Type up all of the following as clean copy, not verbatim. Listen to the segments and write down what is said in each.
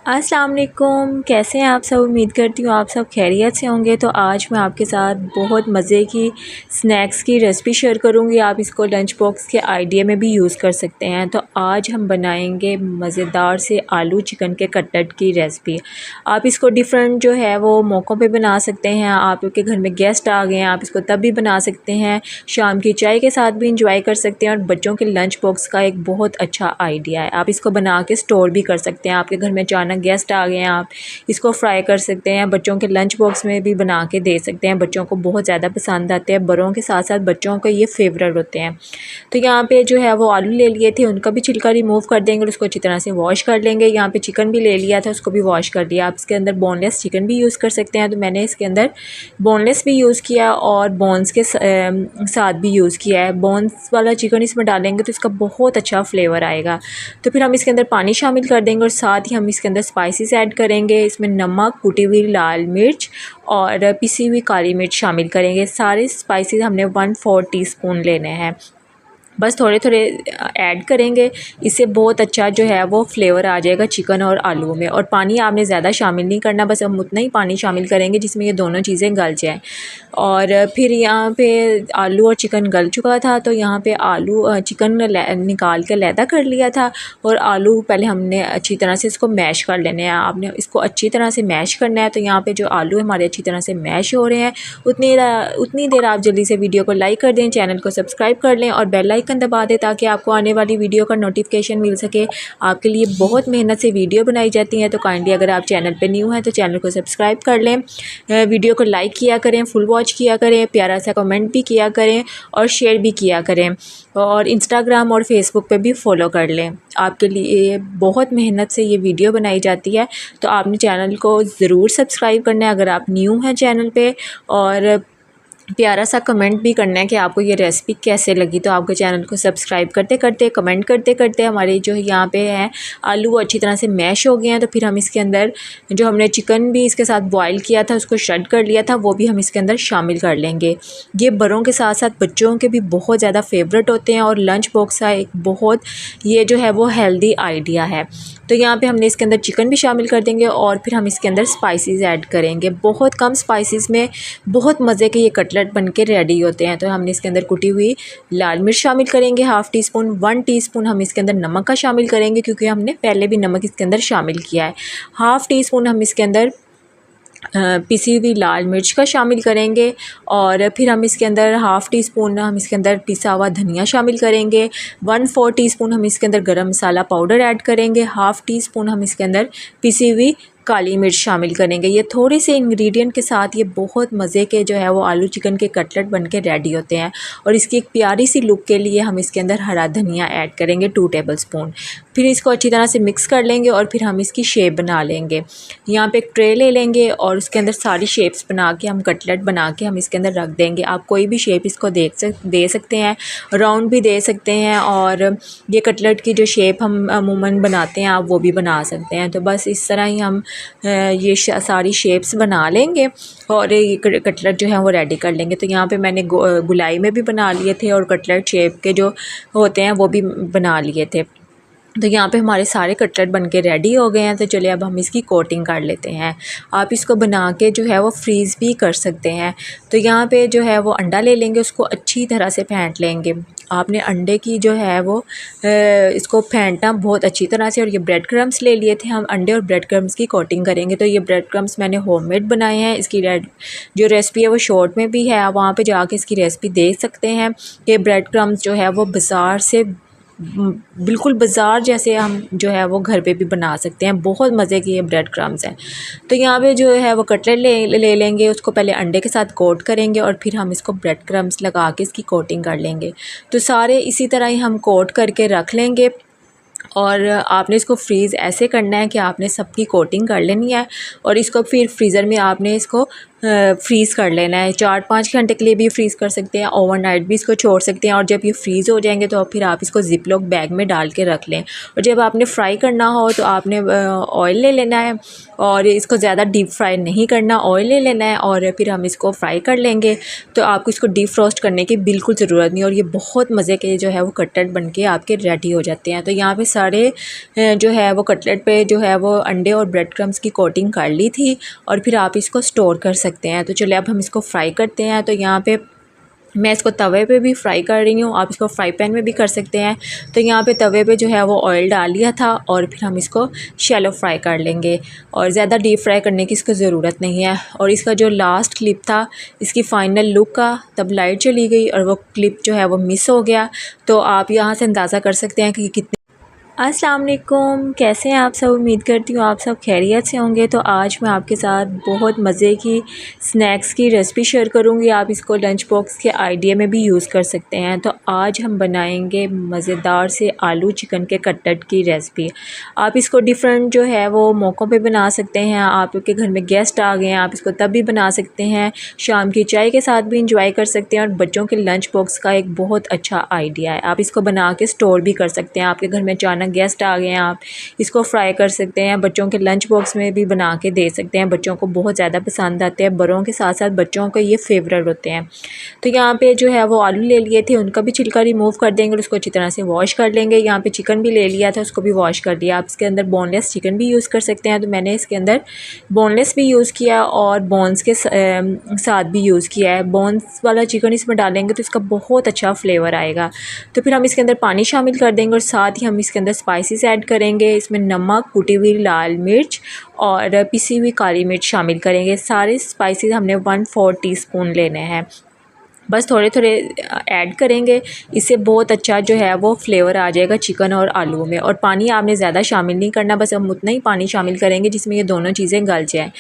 अस्सलाम वालेकुम, कैसे हैं आप सब। उम्मीद करती हूँ आप सब खैरियत से होंगे। तो आज मैं आपके साथ बहुत मज़े की स्नैक्स की रेसिपी शेयर करूँगी। आप इसको लंच बॉक्स के आइडिया में भी यूज़ कर सकते हैं। तो आज हम बनाएंगे मज़ेदार से आलू चिकन के कटलेट की रेसिपी। आप इसको डिफरेंट जो है वो मौक़ों पे बना सकते हैं। आपके घर में गेस्ट आ गए हैं, आप इसको तब भी बना सकते हैं। शाम की चाय के साथ भी इंजॉय कर सकते हैं और बच्चों के लंच बॉक्स का एक बहुत अच्छा आइडिया है। आप इसको बना के स्टोर भी कर सकते हैं। आपके घर में अचानक गेस्ट आ गए हैं, आप इसको फ्राई कर सकते हैं। बच्चों के लंच बॉक्स में भी बना के दे सकते हैं। बच्चों को बहुत ज़्यादा पसंद आते हैं। बड़ों के साथ साथ बच्चों को ये फेवरेट होते हैं। तो यहाँ पे जो है वो आलू ले लिए थे, उनका भी छिलका रिमूव कर देंगे और उसको अच्छी तरह से वॉश कर लेंगे। यहाँ पे चिकन भी ले लिया था, उसको भी वॉश कर लिया। आप इसके अंदर बोनलेस चिकन भी यूज़ कर सकते हैं। तो मैंने इसके अंदर बोनलेस भी यूज़ किया और बोन्स के साथ भी यूज़ किया है। बोन्स वाला चिकन इसमें डालेंगे तो इसका बहुत अच्छा फ्लेवर आएगा। तो फिर हम इसके अंदर पानी शामिल कर देंगे और साथ ही हम इसके अंदर स्पाइसेस ऐड करेंगे। इसमें नमक, कुटी हुई लाल मिर्च और पिसी हुई काली मिर्च शामिल करेंगे। सारे स्पाइसेस हमने 1/4 टीस्पून लेने हैं। बस थोड़े थोड़े ऐड करेंगे, इससे बहुत अच्छा जो है वो फ्लेवर आ जाएगा चिकन और आलू में। और पानी आपने ज़्यादा शामिल नहीं करना, बस हम उतना ही पानी शामिल करेंगे जिसमें ये दोनों चीज़ें गल जाएँ। और फिर यहाँ पे आलू और चिकन गल चुका था, तो यहाँ पे आलू चिकन निकाल के अलहदा कर लिया था और आलू पहले हमने अच्छी तरह से इसको मैश कर लेने हैं। आपने इसको अच्छी तरह से मैश करना है। तो यहाँ पे जो आलू हमारे अच्छी तरह से मैश हो रहे हैं, उतनी देर आप जल्दी से वीडियो को लाइक कर दें, चैनल को सब्सक्राइब कर लें और बेल आइकन दबा दें ताकि आपको आने वाली वीडियो का नोटिफिकेशन मिल सके। आपके लिए बहुत मेहनत से वीडियो बनाई जाती हैं, तो काइंडली अगर आप चैनल पे न्यू हैं तो चैनल को सब्सक्राइब कर लें, वीडियो को लाइक किया करें, फुल वॉच किया करें, प्यारा सा कमेंट भी किया करें और शेयर भी किया करें और इंस्टाग्राम और फेसबुक पे भी फॉलो कर लें। आपके लिए बहुत मेहनत से ये वीडियो बनाई जाती है, तो आपने चैनल को ज़रूर सब्सक्राइब करना है अगर आप न्यू हैं चैनल पे, और प्यारा सा कमेंट भी करना है कि आपको ये रेसिपी कैसे लगी। तो आपके चैनल को सब्सक्राइब करते करते, कमेंट करते करते हमारे जो यहाँ पे हैं आलू वो अच्छी तरह से मैश हो गए हैं। तो फिर हम इसके अंदर जो हमने चिकन भी इसके साथ बॉईल किया था, उसको शड कर लिया था, वो भी हम इसके अंदर शामिल कर लेंगे। ये बड़ों के साथ साथ बच्चों के भी बहुत ज़्यादा फेवरेट होते हैं और लंच बॉक्स का एक बहुत ये जो है वो हेल्दी आइडिया है। तो यहाँ पे हमने इसके अंदर चिकन भी शामिल कर देंगे और फिर हम इसके अंदर स्पाइसेस ऐड करेंगे। बहुत कम स्पाइसेस में बहुत मज़े के ये कटलेट बन के रेडी होते हैं। तो हमने इसके अंदर कुटी हुई लाल मिर्च शामिल करेंगे, हाफ़ टी स्पून, 1 टीस्पून हम इसके अंदर नमक का शामिल करेंगे क्योंकि हमने पहले भी नमक इसके अंदर शामिल किया है। हाफ़ टी स्पून हम इसके अंदर पिसी हुई लाल मिर्च का शामिल करेंगे और फिर हम इसके अंदर हाफ़ टी स्पून हम इसके अंदर पिसा हुआ धनिया शामिल करेंगे। 1/4 टीस्पून हम इसके अंदर गरम मसाला पाउडर ऐड करेंगे। हाफ़ टी स्पून हम इसके अंदर पिसी हुई काली मिर्च शामिल करेंगे। ये थोड़े से इंग्रेडिएंट के साथ ये बहुत मज़े के जो है वो आलू चिकन के कटलेट बन के रेडी होते हैं। और इसकी एक प्यारी सी लुक के लिए हम इसके अंदर हरा धनिया ऐड करेंगे 2 टेबलस्पून। फिर इसको अच्छी तरह से मिक्स कर लेंगे और फिर हम इसकी शेप बना लेंगे। यहाँ पे एक ट्रे ले लेंगे और उसके अंदर सारी शेप्स बना के हम कटलेट बना के हम इसके अंदर रख देंगे। आप कोई भी शेप इसको दे सकते हैं, राउंड भी दे सकते हैं और ये कटलेट की जो शेप हम अमूमन बनाते हैं आप वो भी बना सकते हैं। तो बस इस तरह ही हम ये सारी शेप्स बना लेंगे और ये कटलेट जो है वो रेडी कर लेंगे। तो यहाँ पे मैंने गुलाई में भी बना लिए थे और कटलेट शेप के जो होते हैं वो भी बना लिए थे। तो यहाँ पे हमारे सारे कटलेट बन के रेडी हो गए हैं। तो चलिए अब हम इसकी कोटिंग कर लेते हैं। आप इसको बना के जो है वो फ्रीज़ भी कर सकते हैं। तो यहाँ पे जो है वो अंडा ले लेंगे, उसको अच्छी तरह से फेंट लेंगे। आपने अंडे की जो है वो इसको फेंटना बहुत अच्छी तरह से। और ये ब्रेड क्रम्स ले लिए थे, हम अंडे और ब्रेड क्रम्स की कोटिंग करेंगे। तो ये ब्रेड क्रम्स मैंने होममेड बनाए हैं। इसकी जो रेसिपी है वो शॉर्ट में भी है, आप वहाँ पे जाके इसकी रेसिपी देख सकते हैं। ये ब्रेड क्रम्स जो है वो बाज़ार से बिल्कुल बाज़ार जैसे हम जो है वो घर पे भी बना सकते हैं। बहुत मज़े की ये ब्रेड क्रम्स हैं। तो यहाँ पे जो है वो कटलेट ले लेंगे, उसको पहले अंडे के साथ कोट करेंगे और फिर हम इसको ब्रेड क्रम्स लगा के इसकी कोटिंग कर लेंगे। तो सारे इसी तरह ही हम कोट करके रख लेंगे और आपने इसको फ्रीज़ ऐसे करना है कि आपने सबकी कोटिंग कर लेनी है और इसको फिर फ्रीज़र में आपने इसको फ्रीज़ कर लेना है। 4-5 घंटे के लिए भी फ्रीज़ कर सकते हैं, ओवरनाइट भी इसको छोड़ सकते हैं। और जब ये फ्रीज़ हो जाएंगे तो फिर आप इसको ज़िप लॉक बैग में डाल के रख लें। और जब आपने फ्राई करना हो तो आपने ऑयल ले लेना है और इसको ज़्यादा डीप फ्राई नहीं करना, ऑयल ले लेना है और फिर हम इसको फ्राई कर लेंगे। तो आपको इसको डीप फ्रोस्ट करने की बिल्कुल ज़रूरत नहीं, और ये बहुत मज़े के जो है वो कटलेट बन के आपके रेडी हो जाते हैं। तो यहाँ पे सारे जो है वो कटलेट पे जो है वो अंडे और ब्रेड क्रम्स की कोटिंग कर ली थी, और फिर आप इसको स्टोर कर सकते हैं। तो चलिए अब हम इसको फ्राई करते हैं। तो यहाँ पे मैं इसको तवे पे भी फ्राई कर रही हूँ, आप इसको फ्राई पैन में भी कर सकते हैं। तो यहाँ पे तवे पे जो है वो ऑयल डाल लिया था और फिर हम इसको शैलो फ्राई कर लेंगे, और ज़्यादा डीप फ्राई करने की इसको ज़रूरत नहीं है। और इसका जो लास्ट क्लिप था इसकी फ़ाइनल लुक का, तब लाइट चली गई और वो क्लिप जो है वो मिस हो गया। तो आप यहाँ से अंदाज़ा कर सकते हैं कि कितने। अस्सलाम वालेकुम, कैसे हैं आप सब। उम्मीद करती हूँ आप सब खैरियत से होंगे। तो आज मैं आपके साथ बहुत मज़े की स्नैक्स की रेसिपी शेयर करूँगी। आप इसको लंच बॉक्स के आइडिया में भी यूज़ कर सकते हैं। तो आज हम बनाएंगे मज़ेदार से आलू चिकन के कटलेट की रेसिपी। आप इसको डिफरेंट जो है वो मौक़ों पे बना सकते हैं। आपके घर में गेस्ट आ गए हैं, आप इसको तब भी बना सकते हैं। शाम की चाय के साथ भी इंजॉय कर सकते हैं, और बच्चों के लंच बॉक्स का एक बहुत अच्छा आइडिया है। आप इसको बना के स्टोर भी कर सकते हैं। आपके घर में अचानक गेस्ट आ गए हैं, आप इसको फ्राई कर सकते हैं, बच्चों के लंच बॉक्स में भी बना के दे सकते हैं। बच्चों को बहुत ज़्यादा पसंद आते हैं, बड़ों के साथ साथ बच्चों को ये फेवरेट होते हैं। तो यहाँ पे जो है वो आलू ले लिए थे, उनका भी छिलका रिमूव कर देंगे और उसको अच्छी तरह से वॉश कर लेंगे। यहाँ पे चिकन भी ले लिया था, उसको भी वॉश कर लिया। आप इसके अंदर बोनलेस चिकन भी यूज़ कर सकते हैं, तो मैंने इसके अंदर बोनलेस भी यूज़ किया और बोन्स के साथ भी यूज़ किया है। बोन्स वाला चिकन इसमें डालेंगे तो इसका बहुत अच्छा फ्लेवर आएगा। तो फिर हम इसके अंदर पानी शामिल कर देंगे और साथ ही हम इसके अंदर स्पाइसेस ऐड करेंगे। इसमें नमक, कुटी हुई लाल मिर्च और पिसी हुई काली मिर्च शामिल करेंगे। सारे स्पाइसेस हमने 1/4 टीस्पून लेने हैं, बस थोड़े थोड़े ऐड करेंगे। इससे बहुत अच्छा जो है वो फ्लेवर आ जाएगा चिकन और आलू में। और पानी आपने ज़्यादा शामिल नहीं करना, बस हम उतना ही पानी शामिल करेंगे जिसमें ये दोनों चीज़ें गल जाएँ।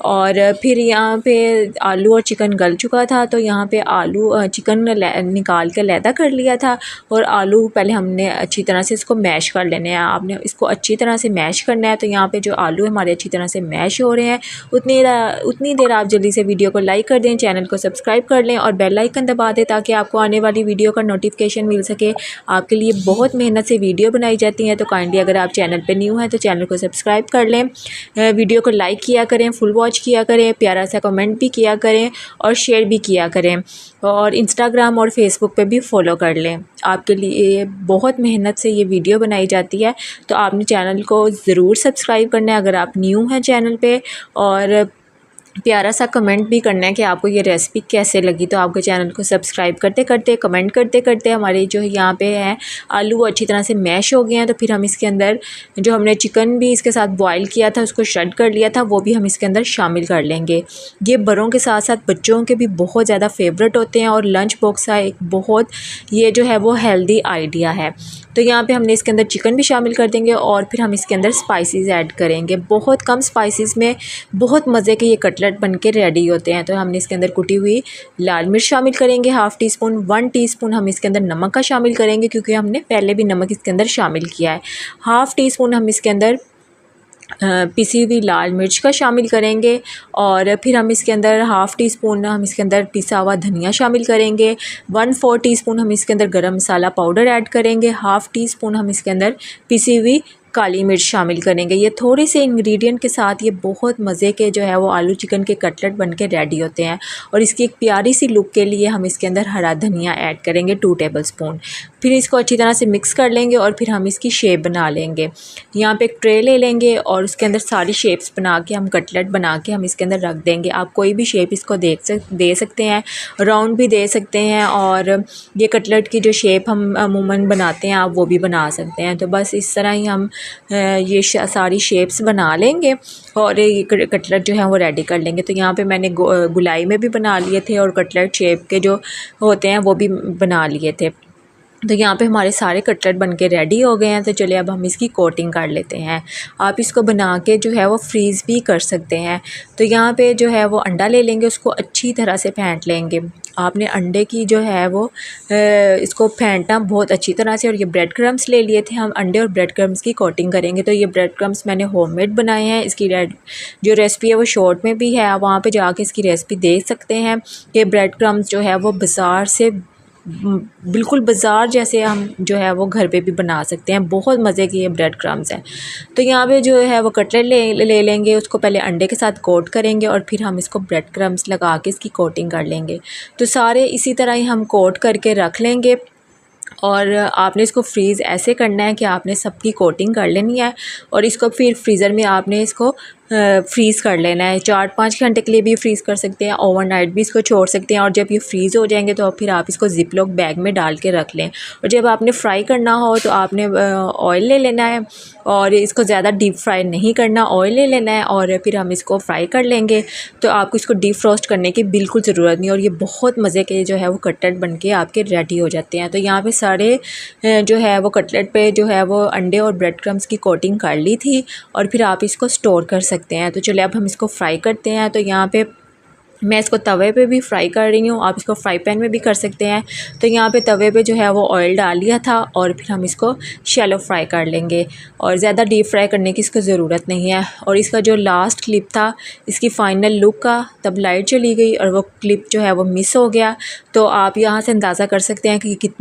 और फिर यहाँ पे आलू और चिकन गल चुका था, तो यहाँ पे आलू चिकन निकाल के लैदा कर लिया था, और आलू पहले हमने अच्छी तरह से इसको मैश कर लेने हैं। आपने इसको अच्छी तरह से मैश करना है। तो यहाँ पे जो आलू हमारे अच्छी तरह से मैश हो रहे हैं, उतनी देर आप जल्दी से वीडियो को लाइक कर दें, चैनल को सब्सक्राइब कर लें और बेल आइकन दबा दें ताकि आपको आने वाली वीडियो का नोटिफिकेशन मिल सके। आपके लिए बहुत मेहनत से वीडियो बनाई जाती हैं, तो काइंडली अगर आप चैनल पे न्यू हैं तो चैनल को सब्सक्राइब कर लें, वीडियो को लाइक किया करें, फुल वॉच किया करें, प्यारा सा कमेंट भी किया करें और शेयर भी किया करें, और इंस्टाग्राम और फेसबुक पे भी फॉलो कर लें। आपके लिए बहुत मेहनत से ये वीडियो बनाई जाती है, तो आपने चैनल को ज़रूर सब्सक्राइब करना है अगर आप न्यू हैं चैनल पे, और प्यारा सा कमेंट भी करना है कि आपको ये रेसिपी कैसे लगी। तो आपके चैनल को सब्सक्राइब करते करते, कमेंट करते करते हमारे जो यहाँ पे हैं आलू वो अच्छी तरह से मैश हो गए हैं। तो फिर हम इसके अंदर जो हमने चिकन भी इसके साथ बॉईल किया था, उसको शड कर लिया था, वो भी हम इसके अंदर शामिल कर लेंगे। ये बड़ों के साथ साथ बच्चों के भी बहुत ज़्यादा फेवरेट होते हैं, और लंच बॉक्स का एक बहुत ये जो है वो हेल्दी आइडिया है। तो यहाँ पे हमने इसके अंदर चिकन भी शामिल कर देंगे, और फिर हम इसके अंदर स्पाइसेस ऐड करेंगे। बहुत कम स्पाइसेस में बहुत मज़े के ये कटलेट बन के रेडी होते हैं। तो हमने इसके अंदर कुटी हुई लाल मिर्च शामिल करेंगे, ½ टीस्पून, 1 टीस्पून हम इसके अंदर नमक का शामिल करेंगे क्योंकि हमने पहले भी नमक इसके अंदर शामिल किया है। ½ टीस्पून हम इसके अंदर पिसी हुई लाल मिर्च का शामिल करेंगे, और फिर हम इसके अंदर ½ टीस्पून हम इसके अंदर पिसा हुआ धनिया शामिल करेंगे। 1/4 टीस्पून हम इसके अंदर गरम मसाला पाउडर ऐड करेंगे। ½ टीस्पून हम इसके अंदर पिसी हुई काली मिर्च शामिल करेंगे। ये थोड़े से इंग्रेडिएंट के साथ ये बहुत मज़े के जो है वो आलू चिकन के कटलेट बन के रेडी होते हैं। और इसकी एक प्यारी सी लुक के लिए हम इसके अंदर हरा धनिया ऐड करेंगे 2 टेबलस्पून। फिर इसको अच्छी तरह से मिक्स कर लेंगे और फिर हम इसकी शेप बना लेंगे। यहाँ पे एक ट्रे ले लेंगे और उसके अंदर सारी शेप्स बना के हम कटलेट बना के हम इसके अंदर रख देंगे। आप कोई भी शेप इसको दे सकते हैं, राउंड भी दे सकते हैं, और ये कटलेट की जो शेप हम अमूमन बनाते हैं आप वो भी बना सकते हैं। तो बस इस तरह ही हम ये सारी शेप्स बना लेंगे और ये कटलेट जो है वो रेडी कर लेंगे। तो यहाँ पे मैंने गुलाई में भी बना लिए थे और कटलेट शेप के जो होते हैं वो भी बना लिए थे। तो यहाँ पे हमारे सारे कटलेट बनके रेडी हो गए हैं। तो चलिए अब हम इसकी कोटिंग कर लेते हैं। आप इसको बना के जो है वो फ्रीज़ भी कर सकते हैं। तो यहाँ पे जो है वो अंडा ले लेंगे, उसको अच्छी तरह से फेंट लेंगे। आपने अंडे की जो है वो इसको फेंटना बहुत अच्छी तरह से। और ये ब्रेड क्रम्स ले लिए थे, हम अंडे और ब्रेड क्रम्स की कोटिंग करेंगे। तो ये ब्रेड क्रम्स मैंने होममेड बनाए हैं। इसकी जो रेसिपी है वो शॉर्ट में भी है, आप वहाँ पे जाके इसकी रेसिपी देख सकते हैं। कि ब्रेड क्रम्स जो है वो बाज़ार से बिल्कुल बाज़ार जैसे हम जो है वो घर पे भी बना सकते हैं। बहुत मज़े की ये ब्रेड क्रम्स है। तो यहाँ पे जो है वो कटलेट ले लेंगे, उसको पहले अंडे के साथ कोट करेंगे और फिर हम इसको ब्रेड क्रम्स लगा के इसकी कोटिंग कर लेंगे। तो सारे इसी तरह ही हम कोट करके रख लेंगे। और आपने इसको फ्रीज़ ऐसे करना है कि आपने सबकी कोटिंग कर लेनी है और इसको फिर फ्रीज़र में आपने इसको फ्रीज़ कर लेना है। 4-5 घंटे के लिए भी फ्रीज़ कर सकते हैं, ओवरनाइट भी इसको छोड़ सकते हैं। और जब ये फ्रीज़ हो जाएंगे तो फिर आप इसको ज़िप-लॉक बैग में डाल के रख लें। और जब आपने फ्राई करना हो तो आपने ऑयल ले लेना है और इसको ज़्यादा डीप फ्राई नहीं करना, ऑयल ले लेना है और फिर हम इसको फ्राई कर लेंगे। तो आपको इसको डीप फ्रोस्ट करने की बिल्कुल ज़रूरत नहीं। और ये बहुत मज़े के जो है वो कटलेट बन के आपके रेडी हो जाते हैं। तो यहाँ पे सारे जो है वो कटलेट पे जो है वो अंडे और ब्रेड क्रम्स की कोटिंग कर ली थी और फिर आप इसको स्टोर कर सकते हैं। तो चलिए अब हम इसको फ्राई करते हैं। तो यहाँ पे मैं इसको तवे पे भी फ्राई कर रही हूँ, आप इसको फ्राई पैन में भी कर सकते हैं। तो यहाँ पे तवे पे जो है वो ऑयल डाल लिया था और फिर हम इसको शैलो फ्राई कर लेंगे और ज़्यादा डीप फ्राई करने की इसको ज़रूरत नहीं है। और इसका जो लास्ट क्लिप था इसकी फ़ाइनल लुक का, तब लाइट चली गई और वो क्लिप जो है वो मिस हो गया। तो आप यहाँ से अंदाज़ा कर सकते हैं कि कितने